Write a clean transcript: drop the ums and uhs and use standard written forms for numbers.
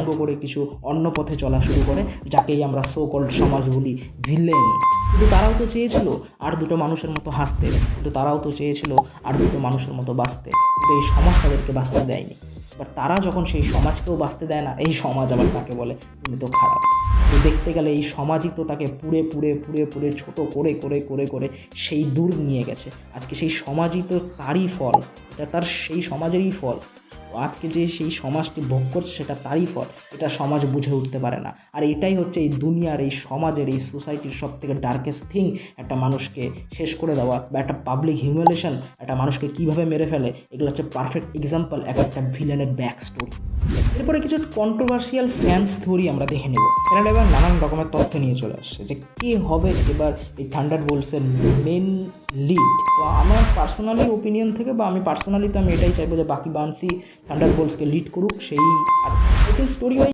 উলঙ্গ করে কিছু অন্য পথে চলা শুরু করে, যাকেই আমরা সো কল্ড সমাজ বলি ভিলেন। কিন্তু তারাও তো চেয়েছিল আর দুটো মানুষের মতো হাসতে, কিন্তু তারাও তো চেয়েছিল আর দুটো মানুষের মতো বাঁচতে, কিন্তু এই সমাজ তাদেরকে বাঁচতে দেয়নি। বাট তারা যখন সেই সমাজকেও বাঁচতে দেয় না, এই সমাজ আবার তাকে বলে তুমি তো খারাপ। তো দেখতে গেলে এই সমাজই তো তাকে পুড়ে পুড়ে পুড়ে পুড়ে ছোটো করে করে করে করে সেই দূর নিয়ে গেছে। আজকে সেই সমাজই তো তারই ফল, এটা তার সেই সমাজেরই ফল। তো আজকে যে সেই সমাজটি ভোগ করছে সেটা তারই ফল, এটা সমাজ বুঝে উঠতে পারে না। আর এটাই হচ্ছে এই দুনিয়ার, এই সমাজের, এই সোসাইটির সব থেকে ডার্কেস্ট থিং, একটা মানুষকে শেষ করে দেওয়া বা একটা পাবলিক হিউমিলেশন, একটা মানুষকে কীভাবে মেরে ফেলে, এগুলো হচ্ছে পারফেক্ট এক্সাম্পল একটা ভিলেনের ব্যাক স্টোরি। এরপরে কিছু কন্ট্রোভার্সিয়াল ফ্যান্স থিওরি আমরা দেখে নেব। এরা এবার নানান রকমের তথ্য নিয়ে চলে আসছে যে কে হবে এবার এই থান্ডারবোল্টসের মেন লিড। তো আমার পার্সোনালি ওপিনিয়ন থেকে, বা আমি পার্সোনালি তো আমি এটাই চাইবো যে বাকি বান্সি থান্ডারবোল্টসকে লিড করুক। সেই আর স্টোরি